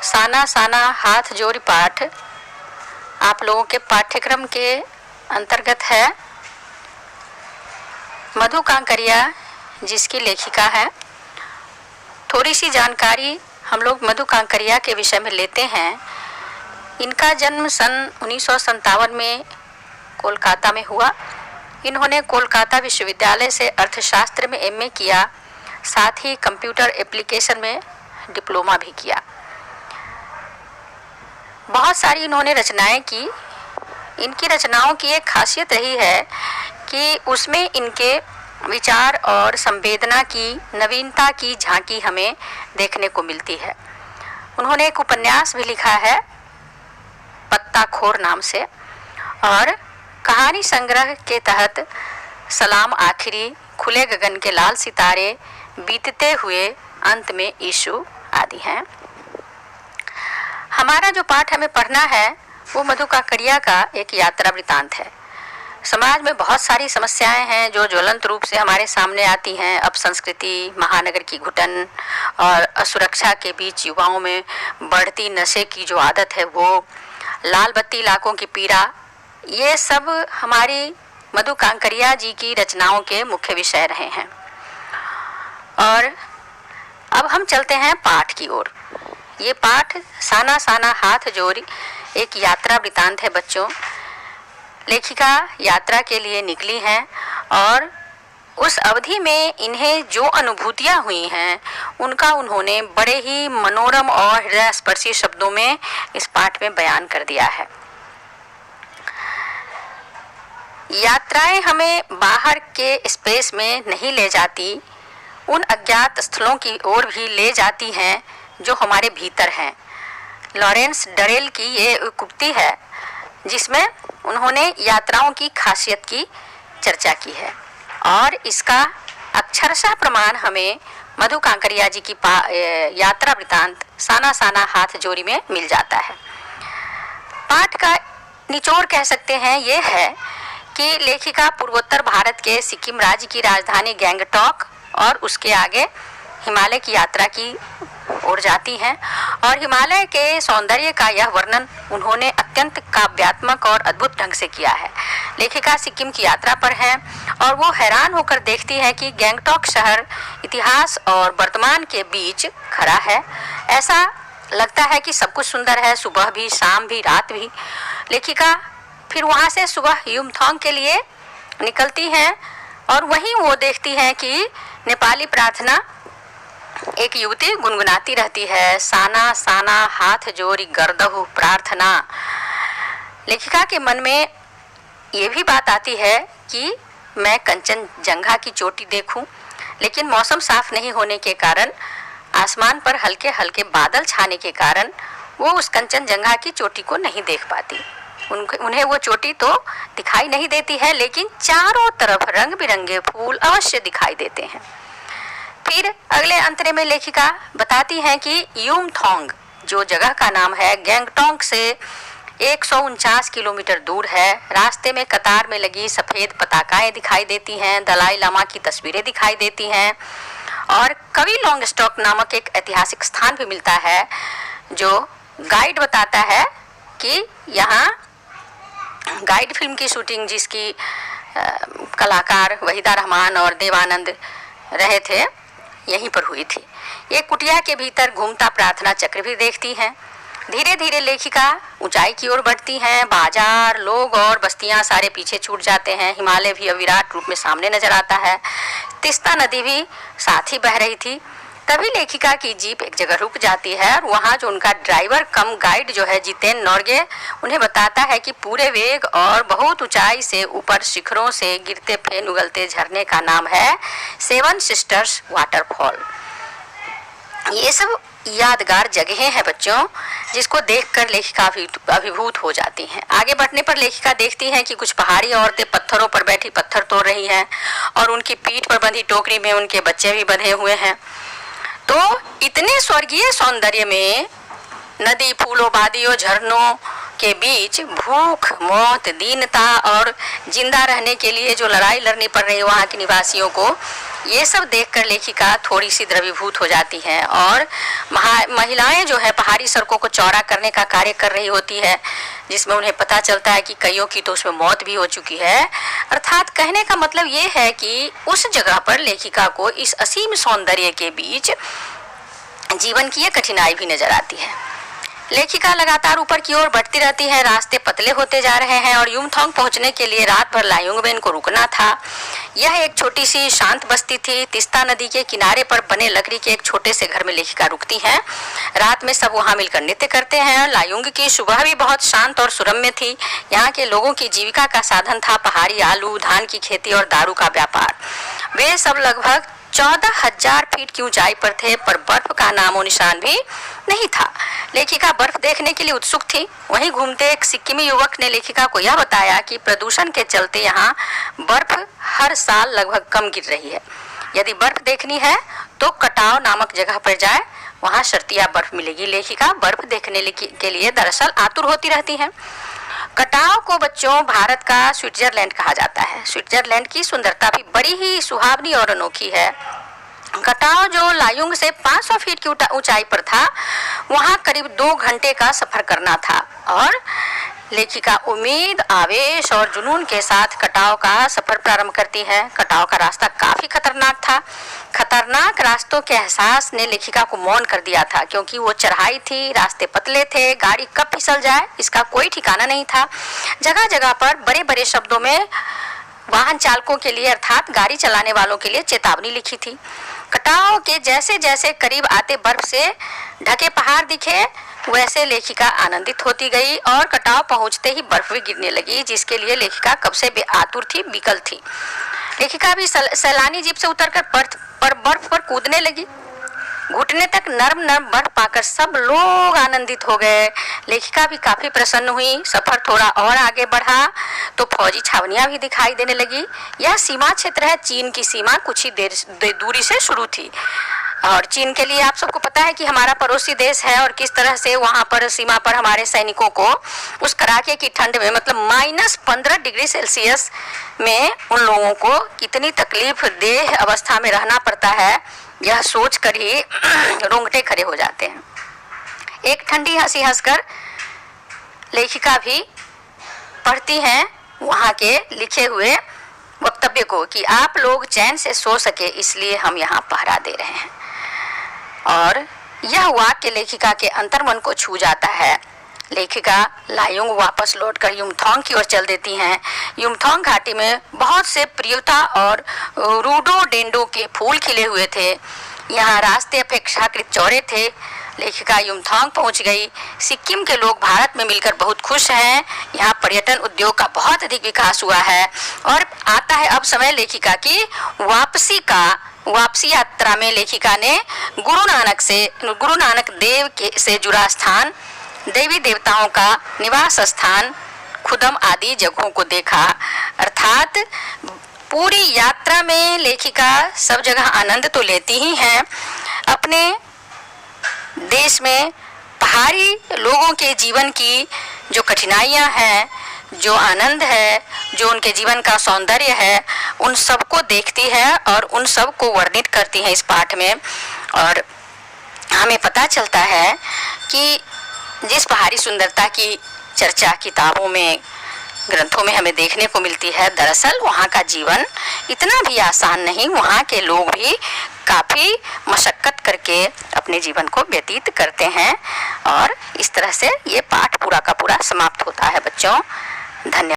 साना साना हाथ जोड़ी पाठ आप लोगों के पाठ्यक्रम के अंतर्गत है। मधु कांकरिया जिसकी लेखिका है। थोड़ी सी जानकारी हम लोग मधु कांकरिया के विषय में लेते हैं। इनका जन्म सन 1957 में कोलकाता में हुआ। इन्होंने कोलकाता विश्वविद्यालय से अर्थशास्त्र में एमए किया, साथ ही कंप्यूटर एप्लीकेशन में डिप्लोमा भी किया। बहुत सारी इन्होंने रचनाएं की। इनकी रचनाओं की एक खासियत रही है कि उसमें इनके विचार और संवेदना की नवीनता की झांकी हमें देखने को मिलती है। उन्होंने एक उपन्यास भी लिखा है पत्ताखोर नाम से, और कहानी संग्रह के तहत सलाम आखिरी, खुले गगन के लाल सितारे, बीतते हुए अंत में यीशु आदि हैं। हमारा जो पाठ हमें पढ़ना है वो मधु कांकरिया का एक यात्रा वृतांत है। समाज में बहुत सारी समस्याएं हैं जो ज्वलंत रूप से हमारे सामने आती हैं। अब संस्कृति, महानगर की घुटन और असुरक्षा के बीच युवाओं में बढ़ती नशे की जो आदत है वो, लाल बत्ती इलाकों की पीड़ा, ये सब हमारी मधु कांकरिया जी की रचनाओं के मुख्य विषय रहे हैं। और अब हम चलते हैं पाठ की ओर। ये पाठ साना साना हाथ जोड़ी एक यात्रा वृतांत है बच्चों। लेखिका यात्रा के लिए निकली हैं और उस अवधि में इन्हें जो अनुभूतियां हुई हैं उनका उन्होंने बड़े ही मनोरम और हृदयस्पर्शी शब्दों में इस पाठ में बयान कर दिया है। यात्राएं हमें बाहर के स्पेस में नहीं ले जाती, उन अज्ञात स्थलों की ओर भी ले जाती हैं जो हमारे भीतर हैं। लॉरेंस डरेल की ये एक उक्ति है जिसमें उन्होंने यात्राओं की खासियत की चर्चा की है, और इसका अक्षरशः प्रमाण हमें मधु कांकरिया जी की यात्रा वृतांत साना साना हाथ जोड़ी में मिल जाता है। पाठ का निचोड़ कह सकते हैं ये है कि लेखिका पूर्वोत्तर भारत के सिक्किम राज्य की राजधानी गैंगटॉक और उसके आगे हिमालय की यात्रा की ओर जाती हैं, और हिमालय के सौंदर्य का यह वर्णन उन्होंने अत्यंत काव्यात्मक और अद्भुत ढंग से किया है। लेखिका सिक्किम की यात्रा पर हैं और वो हैरान होकर देखती है कि गैंगटॉक शहर इतिहास और वर्तमान के बीच खड़ा है। ऐसा लगता है कि सब कुछ सुंदर है, सुबह भी, शाम भी, रात भी। लेखिका फिर वहाँ से सुबह युमथांग के लिए निकलती हैं और वहीं वो देखती हैं कि नेपाली प्रार्थना एक युवती गुनगुनाती रहती है, साना साना हाथ जोड़ी गर्दहु प्रार्थना। लेखिका के मन में ये भी बात आती है कि मैं कंचनजंगा की चोटी देखूं, लेकिन मौसम साफ नहीं होने के कारण, आसमान पर हल्के हल्के बादल छाने के कारण वो उस कंचनजंगा की चोटी को नहीं देख पाती। उन्हें वो चोटी तो दिखाई नहीं देती है, लेकिन चारों तरफ रंग बिरंगे फूल अवश्य दिखाई देते हैं। फिर अगले अंतरे में लेखिका बताती हैं कि युमथांग जो जगह का नाम है गैंगटॉक से 149 किलोमीटर दूर है। रास्ते में कतार में लगी सफेद पताकाएं दिखाई देती हैं, दलाई लामा की तस्वीरें दिखाई देती हैं, और कवि लॉन्गस्टॉक नामक एक ऐतिहासिक स्थान भी मिलता है जो गाइड बताता है कि यहाँ गाइड फिल्म की शूटिंग जिसकी कलाकार वहीदा रहमान और देवानंद रहे थे यहीं पर हुई थी। ये कुटिया के भीतर घूमता प्रार्थना चक्र भी देखती हैं। धीरे धीरे लेखिका ऊंचाई की ओर बढ़ती हैं। बाजार, लोग और बस्तियां सारे पीछे छूट जाते हैं। हिमालय भी विराट रूप में सामने नजर आता है। तिस्ता नदी भी साथ ही बह रही थी। तभी लेखिका की जीप एक जगह रुक जाती है और वहाँ जो उनका ड्राइवर कम गाइड जो है जितेन नौर्गे उन्हें बताता है कि पूरे वेग और बहुत ऊंचाई से ऊपर शिखरों से गिरते फेन उगलते झरने का नाम है सेवन सिस्टर्स वाटरफॉल। ये सब यादगार जगहें हैं बच्चों, जिसको देखकर लेखिका अभिभूत हो जाती हैं। आगे बढ़ने पर लेखिका देखती हैं कि कुछ पहाड़ी औरतें पत्थरों पर बैठी पत्थर तोड़ रही हैं और उनकी पीठ पर बंधी टोकरी में उनके बच्चे भी बंधे हुए हैं। तो इतने स्वर्गीय सौंदर्य में नदी, फूलों, वादियों, झरनों के बीच भूख, मौत, दीनता और जिंदा रहने के लिए जो लड़ाई लड़नी पड़ रही है वहाँ के निवासियों को, ये सब देखकर लेखिका थोड़ी सी द्रवीभूत हो जाती है और महिलाएं जो है पहाड़ी सड़कों को चौड़ा करने का कार्य कर रही होती है, जिसमें उन्हें पता चलता है कि कईयों की तो उसमें मौत भी हो चुकी है। अर्थात कहने का मतलब ये है कि उस जगह पर लेखिका को इस असीम सौंदर्य के बीच जीवन की ये कठिनाई भी नजर आती है। लेखिका लगातार ऊपर की ओर बढ़ती रहती है। रास्ते पतले होते जा रहे हैं और युमथांग पहुंचने के लिए रात भर लायुंगबेन को रुकना था। यह एक छोटी सी शांत बस्ती थी। तिस्ता नदी के किनारे पर बने लकड़ी के एक छोटे से घर में लेखिका रुकती हैं। रात में सब वहां मिलकर नृत्य करते हैं। लायुंग की सुबह भी बहुत शांत और सुरम्य थी। यहाँ के लोगों की जीविका का साधन था पहाड़ी आलू, धान की खेती और दारू का व्यापार। वे सब लगभग 14,000 फीट की ऊंचाई पर थे, पर बर्फ का नामो निशान भी नहीं था। लेखिका बर्फ देखने के लिए उत्सुक थी। वहीं घूमते एक सिक्किमी युवक ने लेखिका को यह बताया कि प्रदूषण के चलते यहाँ बर्फ हर साल लगभग कम गिर रही है। यदि बर्फ देखनी है तो कटाव नामक जगह पर जाए, वहाँ शर्तिया बर्फ मिलेगी। लेखिका बर्फ देखने के लिए दरअसल आतुर होती रहती है। कटाव को बच्चों भारत का स्विट्जरलैंड कहा जाता है। स्विट्जरलैंड की सुंदरता भी बड़ी ही सुहावनी और अनोखी है। कटाव जो लायुंग से 500 फीट की ऊंचाई पर था, वहां करीब 2 घंटे का सफर करना था और लेखिका उम्मीद, आवेश और जुनून के साथ कटाव का सफर प्रारंभ करती है। कटाव का रास्ता काफी खतरनाक था। खतरनाक रास्तों के एहसास ने लेखिका को मौन कर दिया था, क्योंकि वो चढ़ाई थी, रास्ते पतले थे, गाड़ी कब फिसल जाए इसका कोई ठिकाना नहीं था। जगह जगह पर बड़े बड़े शब्दों में वाहन चालकों के लिए अर्थात गाड़ी चलाने वालों के लिए चेतावनी लिखी थी। कटाव के जैसे जैसे करीब आते बर्फ से ढके पहाड़ दिखे, वैसे लेखिका आनंदित होती गई और कटाव पहुंचते ही बर्फ भी गिरने लगी, जिसके लिए लेखिका कब से बेआतुर थी, बिकल थी। लेखिका भी सैलानी जीप से उतरकर बर्फ पर कूदने लगी। घुटने तक नरम नरम बर्फ पाकर सब लोग आनंदित हो गए। लेखिका भी काफी प्रसन्न हुई। सफर थोड़ा और आगे बढ़ा तो फौजी छावनियां भी दिखाई देने लगी। यह सीमा क्षेत्र है। चीन की सीमा कुछ ही देर दूरी से शुरू थी और चीन के लिए आप सबको पता है कि हमारा पड़ोसी देश है और किस तरह से वहां पर सीमा पर हमारे सैनिकों को उस कड़ाके की ठंड में मतलब -15 डिग्री सेल्सियस में उन लोगों को कितनी तकलीफ देह अवस्था में रहना पड़ता है, यह सोच कर ही रोंगटे खड़े हो जाते हैं। एक ठंडी हंसी हंसकर लेखिका भी पढ़ती हैं वहां के लिखे हुए वक्तव्य को कि आप लोग चैन से सो सके इसलिए हम यहाँ पहरा दे रहे हैं। और यह वाक्य लेखिका के अंतर्मन को छू जाता है। लेखिका लायुंग वापस लौटकर युमथांग की ओर चल देती हैं। युमथांग घाटी में बहुत से प्रियता और रोडोडेंडो के फूल खिले हुए थे। यहाँ रास्ते अपेक्षाकृत चौड़े थे। लेखिका युमथांग पहुंच गई। सिक्किम के लोग भारत में मिलकर बहुत खुश हैं। यहाँ पर्यटन उद्योग का बहुत अधिक विकास हुआ है और आता है अब समय लेखिका की वापसी यात्रा में लेखिका ने गुरु नानक देव से जुड़ा स्थान, देवी देवताओं का निवास स्थान, खुदम आदि जगहों को देखा। अर्थात पूरी यात्रा में लेखिका सब जगह आनंद तो लेती ही हैं। अपने देश में पहाड़ी लोगों के जीवन की जो कठिनाइयां हैं, जो आनंद है, जो उनके जीवन का सौंदर्य है, उन सबको देखती है और उन सब को वर्णित करती है इस पाठ में। और हमें पता चलता है कि जिस पहाड़ी सुंदरता की चर्चा किताबों में, ग्रंथों में हमें देखने को मिलती है, दरअसल वहाँ का जीवन इतना भी आसान नहीं। वहाँ के लोग भी काफ़ी मशक्कत करके अपने जीवन को व्यतीत करते हैं। और इस तरह से ये पाठ पूरा का पूरा समाप्त होता है बच्चों। धन्यवाद।